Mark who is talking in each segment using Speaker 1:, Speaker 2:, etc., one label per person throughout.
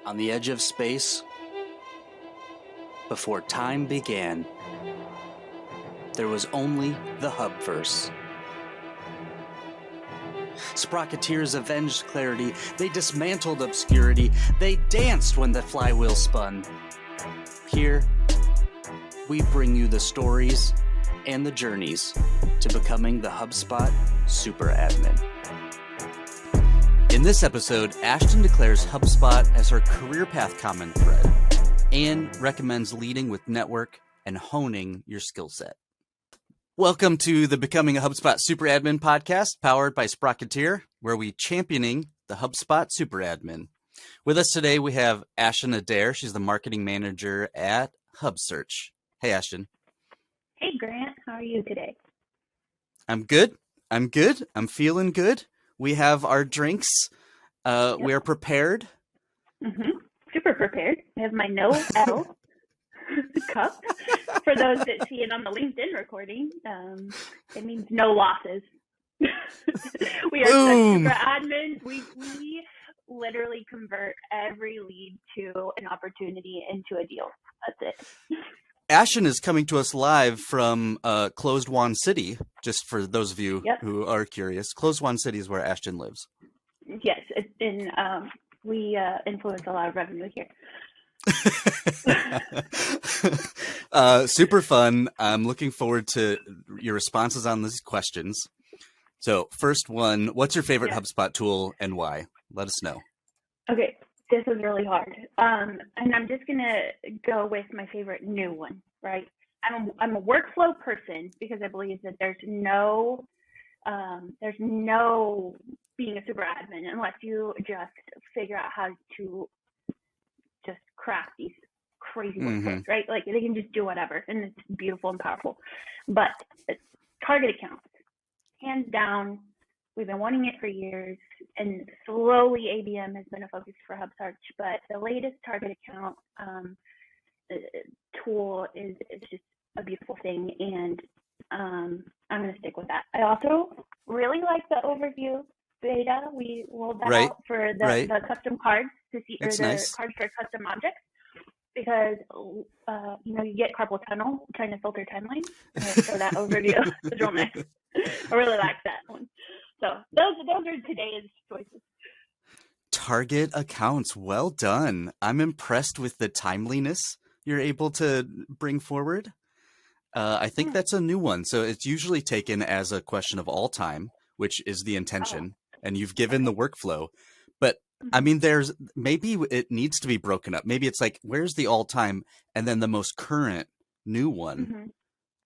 Speaker 1: On the edge of space, before time began, there was only the hubverse. Sprocketeers avenged clarity, they dismantled obscurity, they danced when the flywheel spun. Here, we bring you the stories and the journeys to becoming the HubSpot superadmin. In this episode, Ashton declares HubSpot as her career path common thread and recommends leading with network and honing your skill set. Welcome to the Becoming a HubSpot Superadmin podcast, powered by Sprocketeer, where we championing the HubSpot Superadmin. With us today, we have Ashton Adair. She's the marketing manager at HubSearch. Hey, Ashton.
Speaker 2: Hey, Grant. How are you today?
Speaker 1: I'm good. I'm feeling good. We have our drinks.
Speaker 2: Yep.
Speaker 1: We are prepared.
Speaker 2: Super prepared. I have my no L cup. For those that see it on the LinkedIn recording, it means no losses. We are
Speaker 1: Boom.
Speaker 2: such super admins. We literally convert every lead to an opportunity into a deal. That's it.
Speaker 1: Ashton is coming to us live from Closed Wand City, just for those of you who are curious. Closed Wand City is where Ashton lives.
Speaker 2: Yes, we influence a lot of revenue here.
Speaker 1: Super fun. I'm looking forward to your responses on these questions. So first one, what's your favorite HubSpot tool and why? Let us know.
Speaker 2: Okay, this was really hard. And I'm just going to go with my favorite new one, right? I'm a workflow person because I believe that there's no being a super admin unless you just figure out how to just craft these crazy workflows, right? Like they can just do whatever and it's beautiful and powerful. But target accounts, hands down, we've been wanting it for years, and slowly ABM has been a focus for HubSearch, but the latest target account tool is just a beautiful thing, and I'm going to stick with that. I also really like the overview beta. We rolled that out for the custom cards to see, or the
Speaker 1: nice.
Speaker 2: cards for custom objects, because you get carpal tunnel trying to filter timelines. So that overview is real nice. I really like that one. So those are today's choices.
Speaker 1: Target accounts, well done. I'm impressed with the timeliness you're able to bring forward. I think that's a new one. So it's usually taken as a question of all time, which is the intention, and you've given the workflow. But I mean, maybe it needs to be broken up. Maybe it's like, where's the all time and then the most current new one?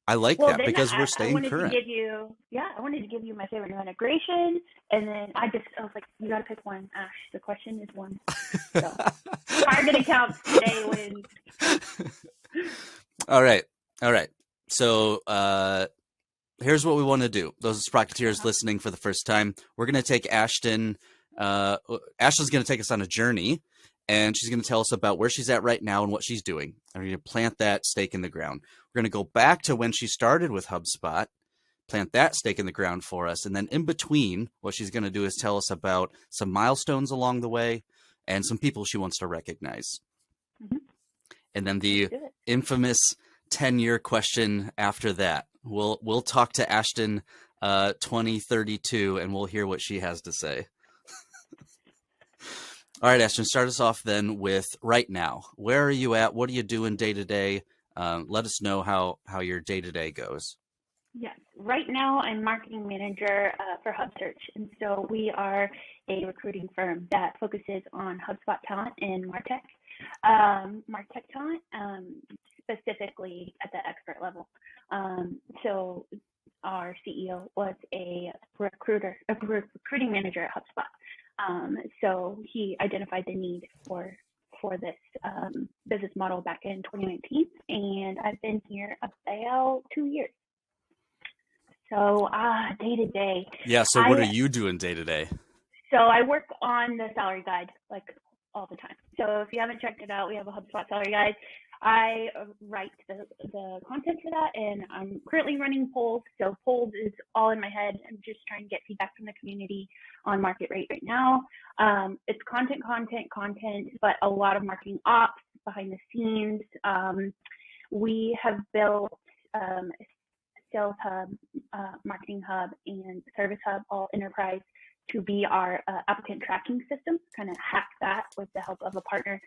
Speaker 1: I like that because we're staying current.
Speaker 2: I wanted to give you my favorite new integration, and then I was like, you got to pick one, Ash. The question is one. So target accounts today wins.
Speaker 1: All right. So here's what we want to do. Those Sprocketeers listening for the first time, we're going to take Ashton. Ashton's going to take us on a journey, and she's going to tell us about where she's at right now and what she's doing. I'm going to plant that stake in the ground. We're going to go back to when she started with HubSpot, plant that stake in the ground for us. And then in between, what she's going to do is tell us about some milestones along the way and some people she wants to recognize. And then the infamous 10-year question after that. We'll talk to Ashton 2032 and we'll hear what she has to say. All right, Ashton, start us off then with right now. Where are you at? What are you doing day to day? Let us know how your day to day goes.
Speaker 2: Yes, right now I'm marketing manager for HubSearch, and so we are a recruiting firm that focuses on HubSpot talent and MarTech talent, specifically at the expert level. So our CEO was a recruiting manager at HubSpot. So he identified the need for this business model back in 2019, and I've been here about 2 years. So day to day.
Speaker 1: Yeah. So what are you doing day to day?
Speaker 2: So I work on the salary guide like all the time. So if you haven't checked it out, we have a HubSpot salary guide. I write the content for that, and I'm currently running polls. So polls is all in my head. I'm just trying to get feedback from the community on market rate right now. It's content, but a lot of marketing ops behind the scenes. We have built Sales Hub, Marketing Hub, and Service Hub, all enterprise, to be our applicant tracking system, kind of hack that with the help of a partner.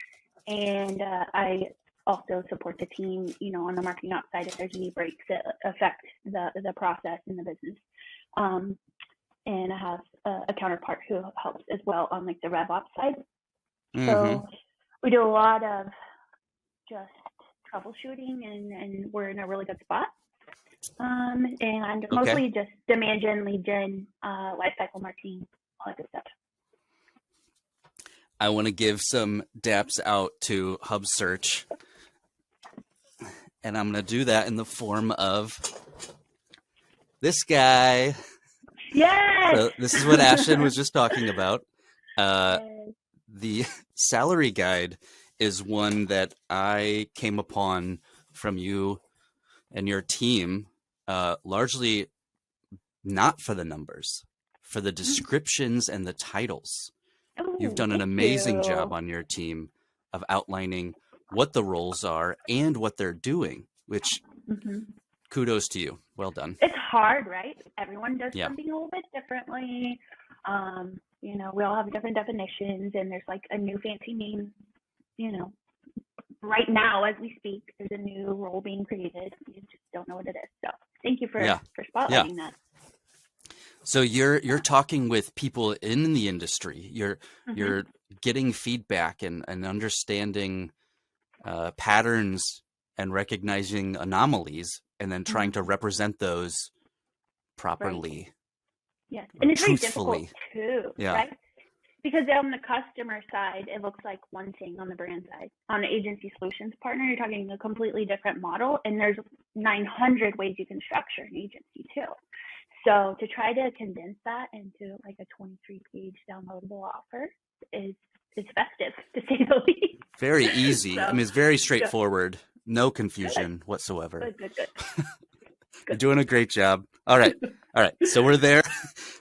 Speaker 2: And I also support the team, on the marketing ops side if there's any breaks that affect the process in the business. And I have a counterpart who helps as well on like the rev ops side. So we do a lot of just troubleshooting, and we're in a really good spot. And mostly just demand gen, lead gen, lifecycle marketing, all that good stuff.
Speaker 1: I want to give some daps out to HubSearch, and I'm going to do that in the form of this guy.
Speaker 2: Yes!
Speaker 1: So this is what Ashton was just talking about. The salary guide is one that I came upon from you and your team, largely not for the numbers, for the descriptions and the titles. You've done an amazing job on your team of outlining what the roles are and what they're doing, which kudos to you. Well done.
Speaker 2: It's hard, right? Everyone does something a little bit differently. We all have different definitions, and there's like a new fancy name, right now as we speak, there's a new role being created. You just don't know what it is. So thank you for spotlighting that.
Speaker 1: So you're talking with people in the industry. You're getting feedback and understanding patterns and recognizing anomalies, and then trying to represent those properly.
Speaker 2: Right. Yes, and it's very difficult too, right? Because on the customer side, it looks like one thing. On the brand side, on the agency solutions partner, you're talking a completely different model, and there's 900 ways you can structure an agency too. So to try to condense that into like a 23-page downloadable offer is festive, to say the least.
Speaker 1: Very easy. So, I mean, it's very straightforward. No confusion whatsoever.
Speaker 2: Good.
Speaker 1: You're doing a great job. All right. So we're there.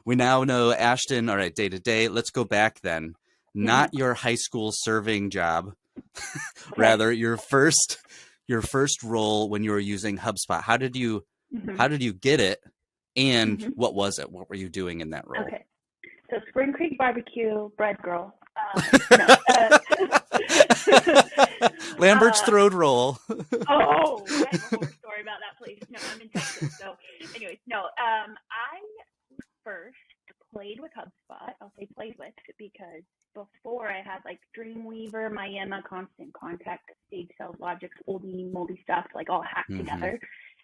Speaker 1: We now know Ashton. All right, day to day. Let's go back then. Not your high school serving job, rather your first role when you were using HubSpot. How did you get it? And what was it? What were you doing in that role?
Speaker 2: Okay. So Spring Creek Barbecue, bread girl.
Speaker 1: Lambert's throat roll.
Speaker 2: I have a more story about that place. No, I'm in Texas. So anyways, I first played with HubSpot. I'll say played with, because before I had like Dreamweaver, Miami, Constant Contact, Stage Sales, Logix, oldie moldy stuff, like all hacked together.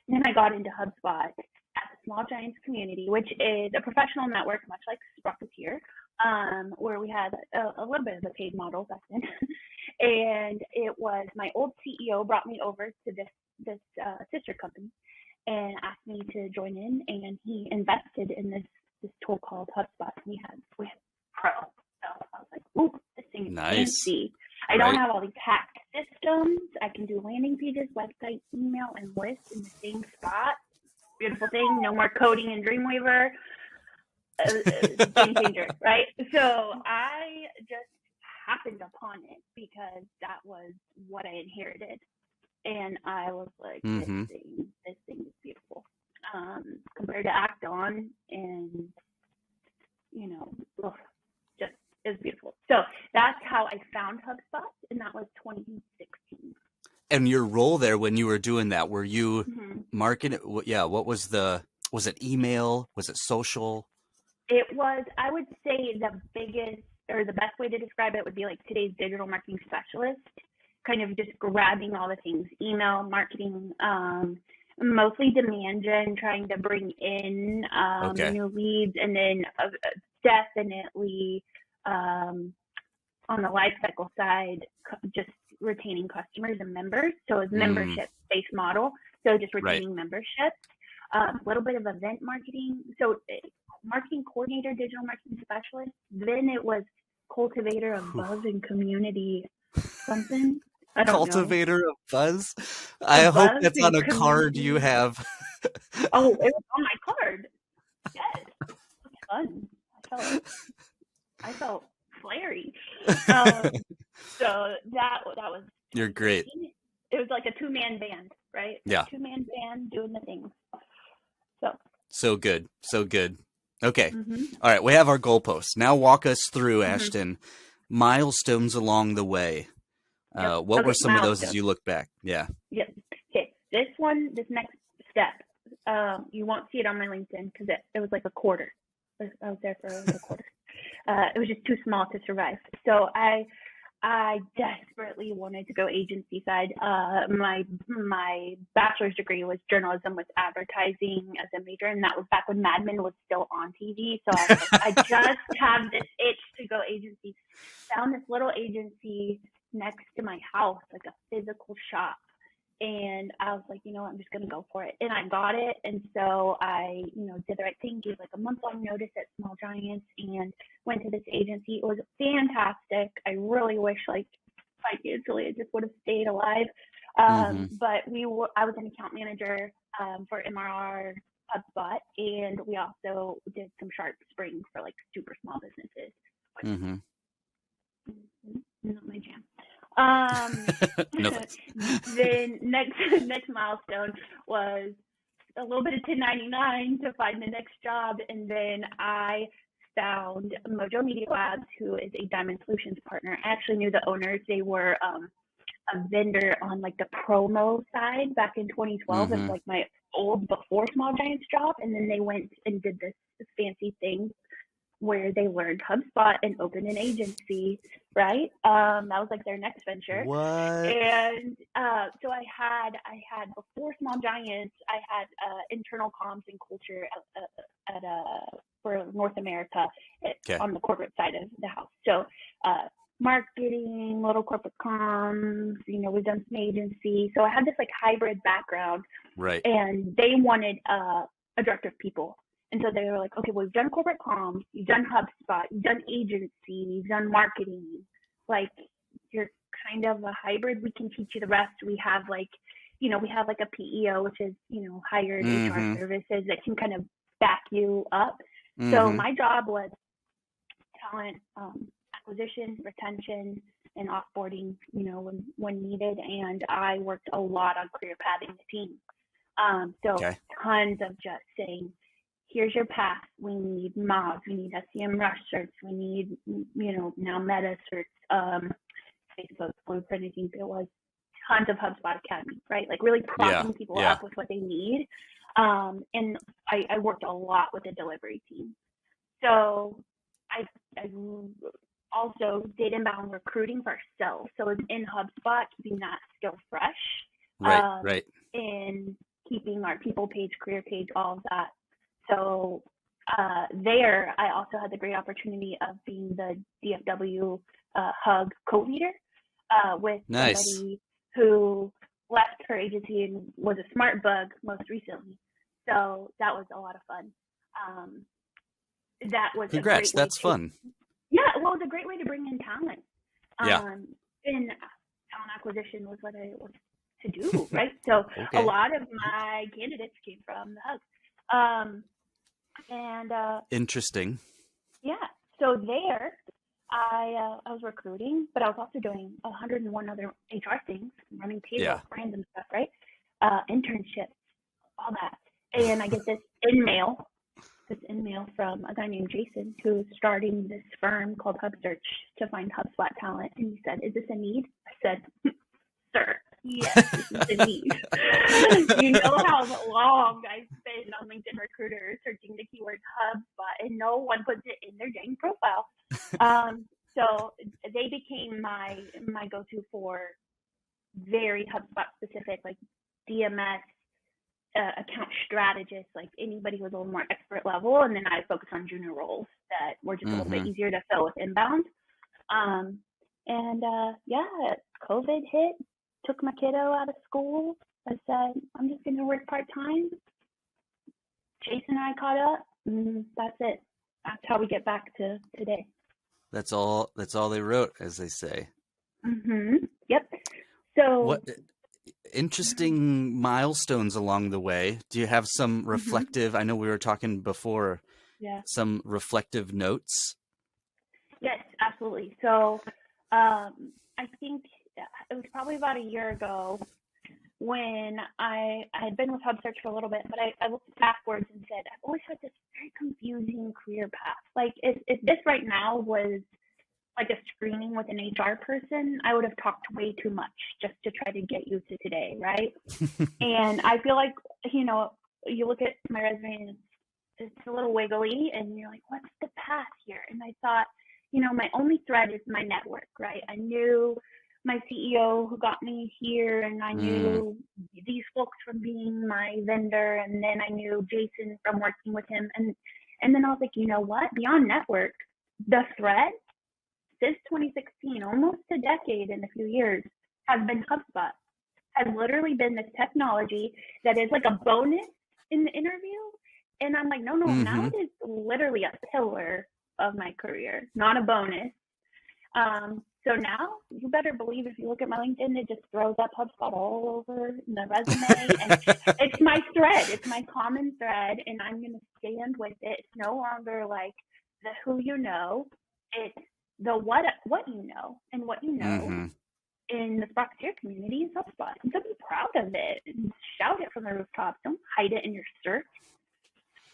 Speaker 2: And then I got into HubSpot at the Small Giants Community, which is a professional network, much like Sprocketeer, where we had a little bit of a paid model back then. And it was my old CEO brought me over to this sister company and asked me to join in, and he invested in this tool called HubSpot. We had Pro. So I was like, ooh, this thing is fancy. I don't have all these hacked systems. I can do landing pages, website, email, and lists in the same spot. Beautiful thing. No more coding in Dreamweaver. Game changer, right? So I just happened upon it because that was what I inherited, and I was like, this thing is beautiful. Compared to Act On, and just is beautiful. So that's how I found HubSpot, and that was 2016.
Speaker 1: And your role there when you were doing that, were you marketing? Yeah. What was was it email? Was it social?
Speaker 2: It was, I would say the biggest or the best way to describe it would be like today's digital marketing specialist, kind of just grabbing all the things, email, marketing, mostly demand gen, trying to bring in new leads, and then definitely on the life cycle side, just retaining customers and members. So it's membership-based model. So just retaining memberships, a little bit of event marketing. So marketing coordinator, digital marketing specialist. Then it was cultivator of buzz and community something. I don't know.
Speaker 1: Cultivator of buzz.
Speaker 2: A
Speaker 1: I hope
Speaker 2: buzz
Speaker 1: that's on
Speaker 2: and
Speaker 1: a card you
Speaker 2: community.
Speaker 1: have.
Speaker 2: Oh, it was on my card. Yes, it was fun. I felt flary. Um, so that was
Speaker 1: You're great.
Speaker 2: great. It was like a two-man band, right? Like
Speaker 1: Yeah.
Speaker 2: two-man band doing the things. So.
Speaker 1: So good. So good. Okay.
Speaker 2: Mhm.
Speaker 1: All right. We have our goalposts. Now walk us through,
Speaker 2: Mhm.
Speaker 1: Ashton, milestones along the way.
Speaker 2: Yep.
Speaker 1: What were
Speaker 2: Okay.
Speaker 1: some of those as
Speaker 2: Milestone.
Speaker 1: you look back? Yeah.
Speaker 2: Yep. Okay. This next step, you won't see it on my LinkedIn because it was like a quarter. I was there for like a quarter. It was just too small to survive. So I desperately wanted to go agency side. My bachelor's degree was journalism with advertising as a major, and that was back when Mad Men was still on TV. So I was like, I just have this itch to go agency. Found this little agency next to my house, like a physical shop. And I was like, you know, I'm just gonna go for it. And I got it. And so I, did the right thing, gave like a month-long notice at Small Giants and went to this agency. It was fantastic. I really wish like financially I just would have stayed alive.
Speaker 1: Mm-hmm.
Speaker 2: But I was an account manager for MRR HubSpot, and we also did some sharp springs for like super small businesses.
Speaker 1: Mm-hmm.
Speaker 2: Not my jam.
Speaker 1: No thanks.
Speaker 2: Then next milestone was a little bit of 1099 to find the next job, and then I found Mojo Media Labs, who is a Diamond Solutions partner. I actually knew the owners. They were a vendor on like the promo side back in 2012. It was
Speaker 1: Mm-hmm.
Speaker 2: like my old before Small Giants job, and then they went and did this fancy thing where they learned HubSpot and opened an agency, right? That was like their next venture.
Speaker 1: What?
Speaker 2: And so I had before Small Giants, I had internal comms and culture for North America
Speaker 1: Okay.
Speaker 2: on the corporate side of the house. So marketing, little corporate comms, we've done some agency. So I had this like hybrid background,
Speaker 1: Right.
Speaker 2: and they wanted a director of people. And so they were like, okay, well, you've done corporate comms, you've done HubSpot, you've done agency, you've done marketing. Like, you're kind of a hybrid. We can teach you the rest. We have like a PEO, which is, hired HR
Speaker 1: Mm-hmm.
Speaker 2: services that can kind of back you up. So
Speaker 1: Mm-hmm.
Speaker 2: my job was talent acquisition, retention, and offboarding, when needed. And I worked a lot on career pathing the team. So
Speaker 1: Okay.
Speaker 2: tons of just saying, here's your path. We need mobs. We need SEM rush certs. We need, now meta certs, Facebook Blueprint, I think it was. Tons of HubSpot Academy, right? Like really
Speaker 1: Yeah.
Speaker 2: propping people
Speaker 1: Yeah.
Speaker 2: up with what they need. And I worked a lot with the delivery team. So I also did inbound recruiting for ourselves. So it's in HubSpot, keeping that still fresh,
Speaker 1: Right. Right.
Speaker 2: and keeping our people page, career page, all of that. So there, I also had the great opportunity of being the DFW Hug co-leader with
Speaker 1: Nice.
Speaker 2: somebody who left her agency and was a smart bug most recently. So that was a lot of fun. That was a
Speaker 1: Congrats.
Speaker 2: great way
Speaker 1: That's
Speaker 2: to,
Speaker 1: fun.
Speaker 2: yeah, well, it was a great way to bring in talent.
Speaker 1: Yeah.
Speaker 2: And talent acquisition was what I was to do, right? So a
Speaker 1: Okay.
Speaker 2: lot of my candidates came from the Hug. And
Speaker 1: Interesting.
Speaker 2: yeah, so there I was recruiting, but I was also doing 101 other HR things, running payroll,
Speaker 1: Yeah.
Speaker 2: random stuff, right? Internships, all that. And I get this in-mail from a guy named Jason, who's starting this firm called HubSearch to find HubSpot talent. And he said, is this a need? I said, sir, yes, this is a need. You know how long I spend on LinkedIn Recruiter searching the keyword HubSpot, and no one puts it in their dang profile. So they became my go-to for very HubSpot specific, like DMS, account strategist, like anybody who was a little more expert level. And then I focus on junior roles that were just a little bit easier to fill with inbound. Yeah, COVID hit, took my kiddo out of school. I said, I'm just going to work part-time. Jason and I caught up, and that's it. That's how we get back to today.
Speaker 1: That's all they wrote, as they say.
Speaker 2: Yep. So,
Speaker 1: What interesting milestones along the way? Do you have some
Speaker 2: mhm,
Speaker 1: reflective, I know we were talking before,
Speaker 2: yeah,
Speaker 1: some reflective notes?
Speaker 2: yes, absolutely. So, I think it was probably about a year ago when I had been with HubSearch for a little bit, but I looked backwards and said, I've always had this very confusing career path. Like, if this right now was like a screening with an HR person, I would have talked way too much just to try to get you to today, right? And I feel like, you look at my resume and it's a little wiggly and you're like, what's the path here? And I thought, my only thread is my network, right? I knew my CEO who got me here, and I
Speaker 1: Mm,
Speaker 2: knew these folks from being my vendor, and then I knew Jason from working with him. And then I was like, you know what? Beyond network, the thread since 2016, almost a decade and a few years, has been HubSpot. Has literally been this technology that is like a bonus in the interview. And I'm like, no, no, now
Speaker 1: mm-hmm.
Speaker 2: it is literally a pillar of my career, not a bonus. So now you better believe if you look at my LinkedIn, it just throws up HubSpot all over the resume. And it's my thread, it's my common thread, and I'm going to stand with it. It's no longer like the who you know, it's the what you know, and what you know
Speaker 1: Mm-hmm.
Speaker 2: in the Sprocketeer community is HubSpot. And so be proud of it and shout it from the rooftops. Don't hide it in your search.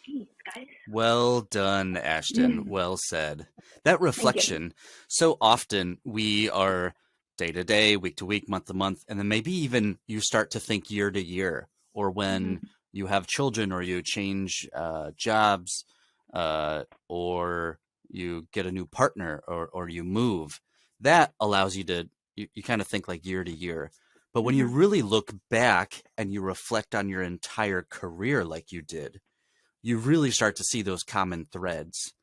Speaker 2: Jeez, guys.
Speaker 1: Well done, Ashton. Well said. That
Speaker 2: Thank you.
Speaker 1: reflection, so often we are day to day, week to week, month to month, and then maybe even you start to think year to year, or when
Speaker 2: Mm-hmm.
Speaker 1: you have children or you change jobs, or you get a new partner or you move. That allows you to, you kind of think like year to year. But when you
Speaker 2: Mm-hmm.
Speaker 1: really look back and you reflect on your entire career like you did, you really start to see those common threads.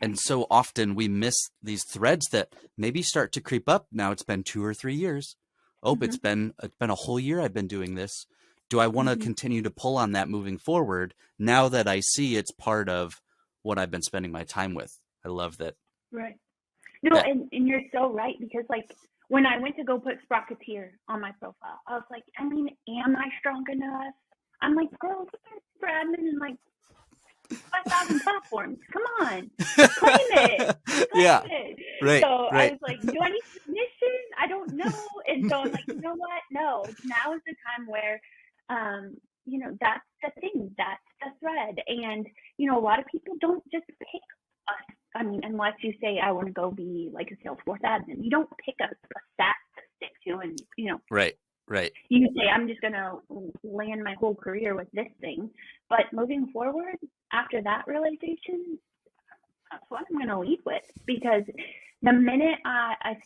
Speaker 1: And so often we miss these threads that maybe start to creep up. Now it's been 2 or 3 years. Oh,
Speaker 2: Mm-hmm.
Speaker 1: it's been a whole year I've been doing this. Do I want to
Speaker 2: Mm-hmm.
Speaker 1: continue to pull on that moving forward now that I see it's part of what I've been spending my time with? I love that.
Speaker 2: Right. No,
Speaker 1: That
Speaker 2: and you're so right, because like when I went to go put Sprocketeer on my profile, I was like, I mean, am I strong enough? I'm like, girl, you're admin in like 5,000 platforms. Come on, claim it, claim
Speaker 1: yeah,
Speaker 2: it. So
Speaker 1: right,
Speaker 2: I
Speaker 1: right.
Speaker 2: was like, do I need permission? I don't know. And so I'm like, you know what? No, now is the time where, that's the thing, that's the thread. And, a lot of people don't just pick us. I mean, unless you say, I want to go be like a Salesforce admin, you don't pick a stack to stick to. And,
Speaker 1: Right, right.
Speaker 2: you say, I'm just going to land my whole career with this thing. But moving forward, after that realization, that's what I'm going to lead with, because the minute I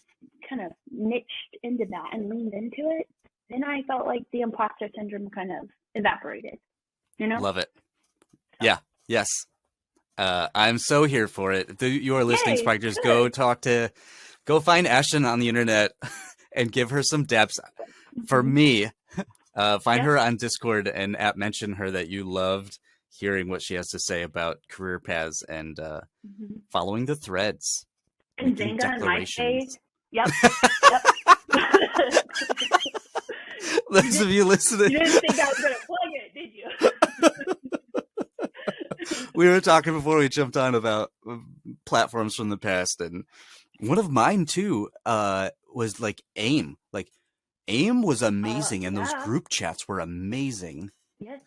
Speaker 2: kind of niched into that and leaned into it, then I felt like the imposter syndrome kind of evaporated, you know?
Speaker 1: Love it.
Speaker 2: So,
Speaker 1: Yeah, yes. I'm so here for it. If you are listening,
Speaker 2: yay,
Speaker 1: Spikers,
Speaker 2: good.
Speaker 1: go find Ashton on the internet and give her some depths. For
Speaker 2: Mm-hmm.
Speaker 1: me, find
Speaker 2: Yep.
Speaker 1: her on Discord and mention her that you loved hearing what she has to say about career paths and
Speaker 2: Mm-hmm.
Speaker 1: following the threads,
Speaker 2: And
Speaker 1: making
Speaker 2: Zynga and MySpace.
Speaker 1: declarations.
Speaker 2: Yep. Yep. you
Speaker 1: Those
Speaker 2: did.
Speaker 1: of you listening,
Speaker 2: You didn't think I was gonna plug it, did you?
Speaker 1: we were talking before we jumped on about platforms from the past, and one of mine too was like AIM. Like AIM was amazing, and those
Speaker 2: Yeah.
Speaker 1: group chats were amazing.
Speaker 2: Yes.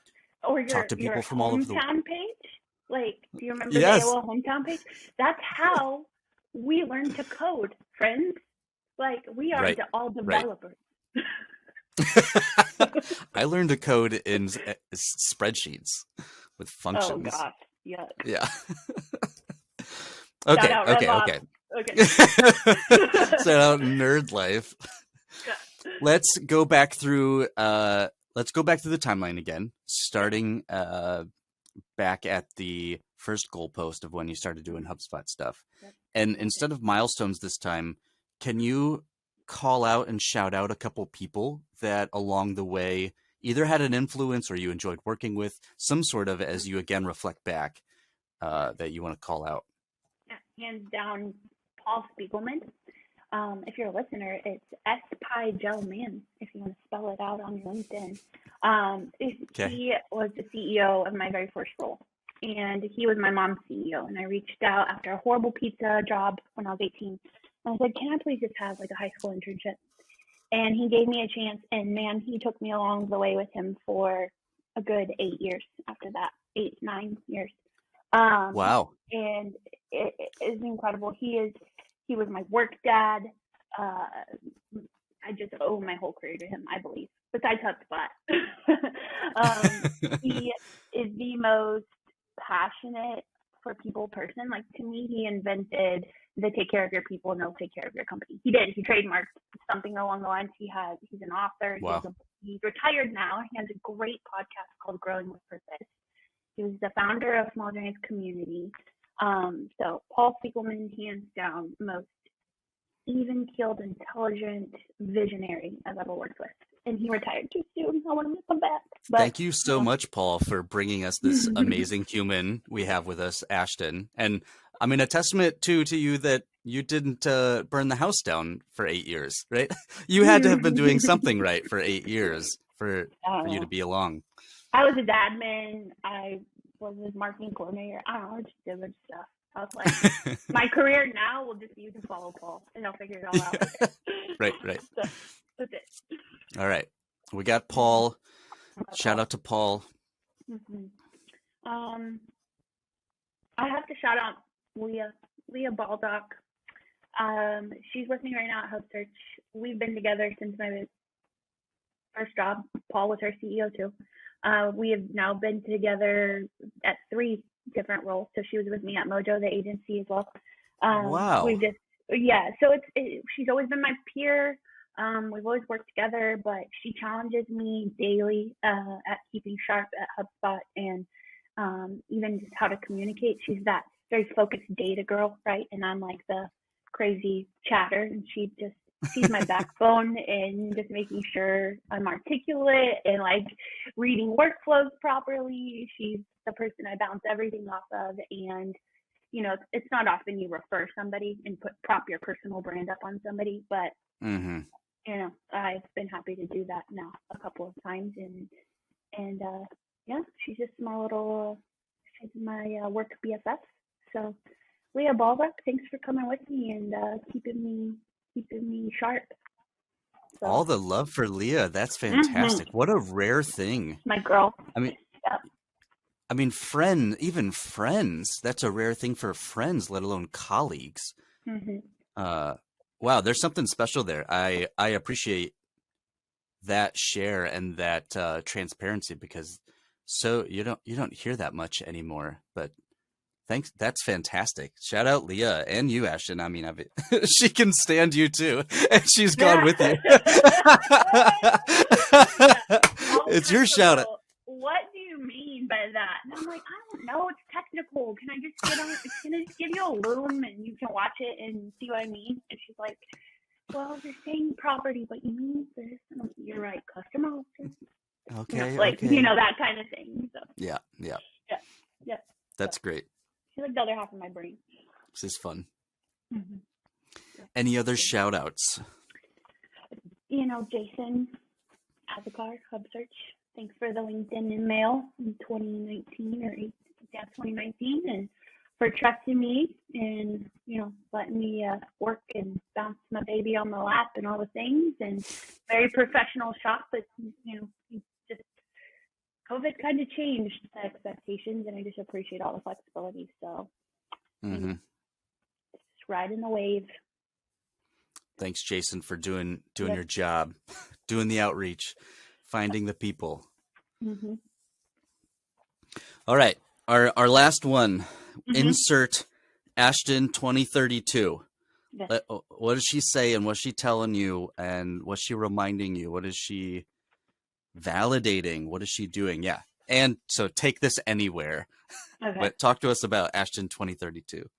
Speaker 2: Or
Speaker 1: Talk
Speaker 2: your
Speaker 1: to people
Speaker 2: your
Speaker 1: from all over the.
Speaker 2: hometown page. Like, do you remember the
Speaker 1: Yes.
Speaker 2: AOL hometown page? That's how we learned to code, friends. Like, we are
Speaker 1: Right.
Speaker 2: all
Speaker 1: Right.
Speaker 2: developers.
Speaker 1: I learned to code in spreadsheets with
Speaker 2: Oh
Speaker 1: functions.
Speaker 2: gosh, yes.
Speaker 1: Yeah.
Speaker 2: Shout
Speaker 1: Okay.
Speaker 2: out
Speaker 1: Okay.
Speaker 2: RevOps.
Speaker 1: Okay.
Speaker 2: Okay.
Speaker 1: So out nerd life. Let's go back through. Let's go back through the timeline again,
Speaker 2: Yep.
Speaker 1: starting back at the first goalpost of when you started doing HubSpot stuff.
Speaker 2: Yep.
Speaker 1: And
Speaker 2: Okay.
Speaker 1: instead of milestones this time, can you call out and shout out a couple people that along the way either had an influence or you enjoyed working with, some sort of, as you again reflect back,
Speaker 2: Yeah.
Speaker 1: that you want to call out?
Speaker 2: Yeah. Hands down, Paul Spiegelman. If you're a listener, it's S-Pi-Gel-Man, if you want to spell it out on your LinkedIn.
Speaker 1: Okay.
Speaker 2: He was the CEO of my very first role, and he was my mom's CEO. And I reached out after a horrible pizza job when I was 18. And I said, can I please just have like a high school internship? And he gave me a chance, and man, he took me along the way with him for a good 8 years after that, 9 years.
Speaker 1: Wow.
Speaker 2: And it is incredible. He was my work dad. I just owe my whole career to him, I believe, besides HubSpot. He is the most passionate for people person. Like, to me, he invented the take care of your people and they'll take care of your company. He did. He trademarked something along the lines. He's an author.
Speaker 1: Wow.
Speaker 2: He's retired now. He has a great podcast called Growing with Purpose. He was the founder of Community. So Paul Spiegelman, hands down, most even-keeled, intelligent visionary I've ever worked with. And he retired too soon. I want him to come back. But,
Speaker 1: thank you so much, Paul, for bringing us this amazing human we have with us, Ashton. And I mean, a testament to you that you didn't burn the house down for 8 years, right? You had to have been doing something right for 8 years for you to be along.
Speaker 2: I was his admin. I was his marketing coordinator. I don't know, I just did good stuff. I was like, my career now will just be to follow Paul, and I'll figure it all out.
Speaker 1: Right.
Speaker 2: So, that's it.
Speaker 1: All right. We got Paul. Shout out to Paul.
Speaker 2: Mm-hmm. I have to shout out Leah Baldock. She's listening right now at HubSearch. We've been together since my first job. Paul was her CEO too. We have now been together at 3 different roles. So she was with me at Mojo, the agency, as well.
Speaker 1: Wow.
Speaker 2: So she's always been my peer. We've always worked together, but she challenges me daily at keeping sharp at HubSpot and even just how to communicate. She's that very focused data girl, right? And I'm like the crazy chatter, and she's my backbone in just making sure I'm articulate and like reading workflows properly. She's the person I bounce everything off of. And, it's not often you refer somebody and prop your personal brand up on somebody, but, I've been happy to do that now a couple of times. And she's just my little, she's my work BFF. So Leah Baldock, thanks for coming with me and keeping me sharp. So,
Speaker 1: all the love for Leah. That's fantastic. What a rare thing.
Speaker 2: My girl.
Speaker 1: I mean, even friends, that's a rare thing for friends, let alone colleagues. Wow, there's something special there. I appreciate that share and that transparency, because you don't hear that much anymore. But thanks, that's fantastic. Shout out Leah and you, Ashton. I mean, she can stand you too, and she's gone with you. It's your shout out.
Speaker 2: What do you mean by that? And I'm like, I don't know. It's technical. Can I just give you a Loom and you can watch it and see what I mean? And she's like, well, you're saying property, but you mean this. And I'm like, you're right. Customer.
Speaker 1: Okay.
Speaker 2: That kind of thing. So.
Speaker 1: Yeah. That's great.
Speaker 2: She's like the other half of my brain.
Speaker 1: This is fun. Any other shout outs?
Speaker 2: Jason Azakar, HubSearch. Thanks for the LinkedIn email in 2019 and for trusting me and, letting me work and bounce my baby on my lap and all the things, and very professional shop, but, just COVID kind of changed the expectations, and I just appreciate all the flexibility. So just riding the wave.
Speaker 1: Thanks, Jason, for doing your job, doing the outreach, finding the people. All right. Our last one, insert Ashton 2032. Yes. What does she say, and what's she telling you, and what's she reminding you? What is she validating? What is she doing? Yeah. And so take this anywhere. Okay. But talk to us about Ashton 2032.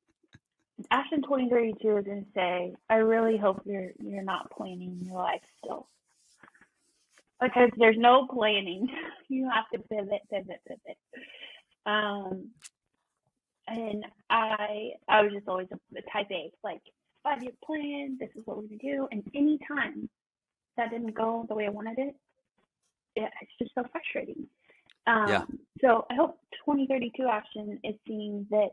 Speaker 2: Ashton 2032 is going to say, I really hope you're not planning your life still. Because there's no planning. You have to pivot. And I was just always a type A. Like, 5-year plan. This is what we're going to do. And anytime that didn't go the way I wanted it, it's just so frustrating. So I hope 2032 Ashton is seeing that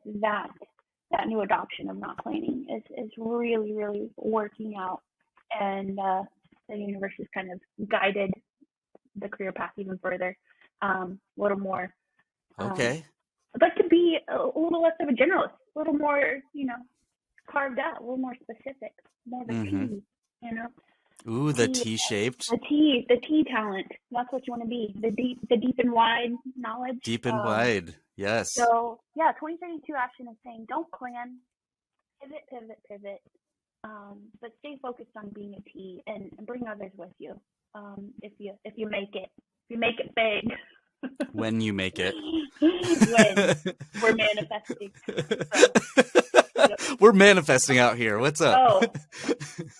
Speaker 2: new adoption of not planning is really, really working out. And the universe has kind of guided the career path even further, a little more.
Speaker 1: Okay.
Speaker 2: I'd like to be a little less of a generalist, a little more, carved out, a little more specific, more of a T,
Speaker 1: Ooh, the T-shaped.
Speaker 2: The T talent. That's what you want to be. The deep and wide knowledge.
Speaker 1: Deep and wide. Yes.
Speaker 2: So yeah, 2032 Ashton is saying, don't plan, pivot. But stay focused on being a T and bring others with you. If you make it big.
Speaker 1: When you make it.
Speaker 2: When we're manifesting. So,
Speaker 1: we're manifesting out here. What's up?
Speaker 2: Oh,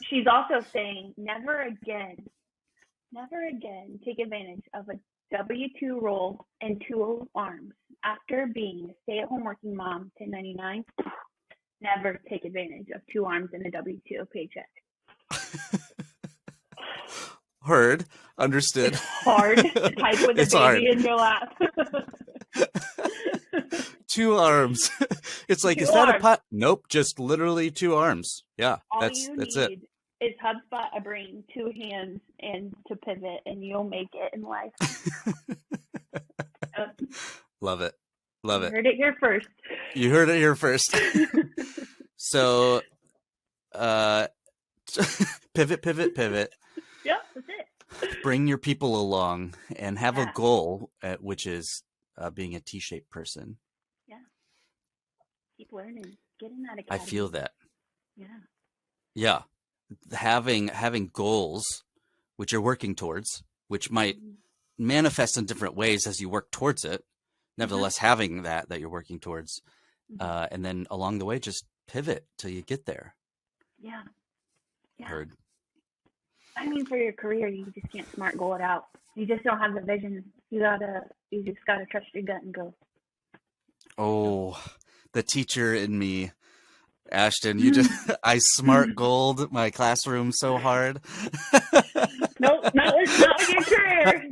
Speaker 2: she's also saying never again take advantage of a W-2 role and 2 arms. After being a stay-at-home working mom, 1099, never take advantage of 2 arms and a W-2 paycheck.
Speaker 1: Heard. Understood.
Speaker 2: It's hard to type with a baby in your lap.
Speaker 1: 2 arms. It's like,
Speaker 2: 2
Speaker 1: is that
Speaker 2: arms.
Speaker 1: a pot? Nope, just literally 2 arms. Yeah,
Speaker 2: All
Speaker 1: that's
Speaker 2: you
Speaker 1: it.
Speaker 2: need is HubSpot, a brain, 2 hands, and to pivot, and you'll make it in life.
Speaker 1: Love it.
Speaker 2: You heard it here first.
Speaker 1: You heard it here first. So, pivot.
Speaker 2: Yeah, that's it.
Speaker 1: Bring your people along and have a goal, which is being a T-shaped person.
Speaker 2: Yeah. Keep learning. Get in that academy.
Speaker 1: I feel that.
Speaker 2: Yeah.
Speaker 1: Yeah. Having goals, which you're working towards, which might manifest in different ways as you work towards it. Nevertheless, having that you're working towards, and then along the way, just pivot till you get there.
Speaker 2: Yeah.
Speaker 1: Heard.
Speaker 2: I mean, for your career, you just can't smart goal it out. You just don't have the vision. You just gotta trust your gut and go.
Speaker 1: Oh, the teacher in me, Ashton. I smart goaled my classroom so hard.
Speaker 2: Nope, not with your career.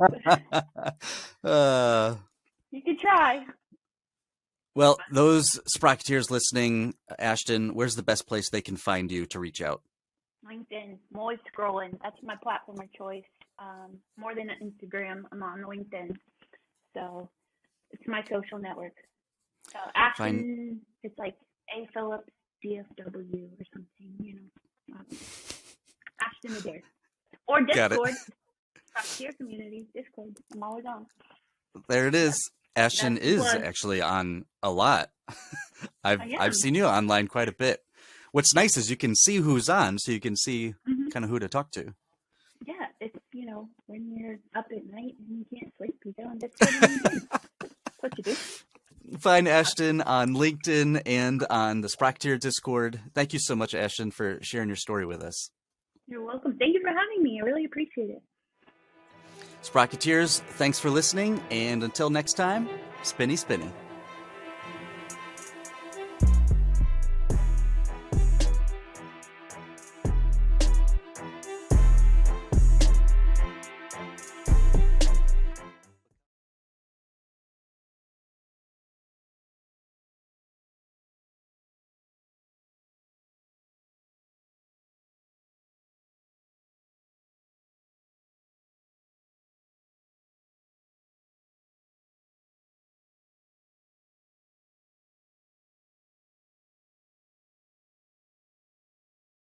Speaker 2: You can try.
Speaker 1: Well, those Sprocketeers listening, Ashton, where's the best place they can find you to reach out?
Speaker 2: LinkedIn. I'm always scrolling. That's my platform of choice. More than Instagram, I'm on LinkedIn. So it's my social network. Ashton, it's like A. Phillips, DFW or something, Ashton Adair. Or Discord. Sprocketeer.Community, Discord. I'm always on.
Speaker 1: There it is. Ashton is actually on a lot. I've seen you online quite a bit. What's nice is you can see who's on, so you can see kind of who to talk to.
Speaker 2: Yeah, it's, when you're up at night and you can't sleep, you go on Discord. That's what you do.
Speaker 1: Find Ashton on LinkedIn and on the Sprocketeer Discord. Thank you so much, Ashton, for sharing your story with us.
Speaker 2: You're welcome. Thank you for having me. I really appreciate it.
Speaker 1: Sprocketeers, thanks for listening, and until next time, spinny spinny.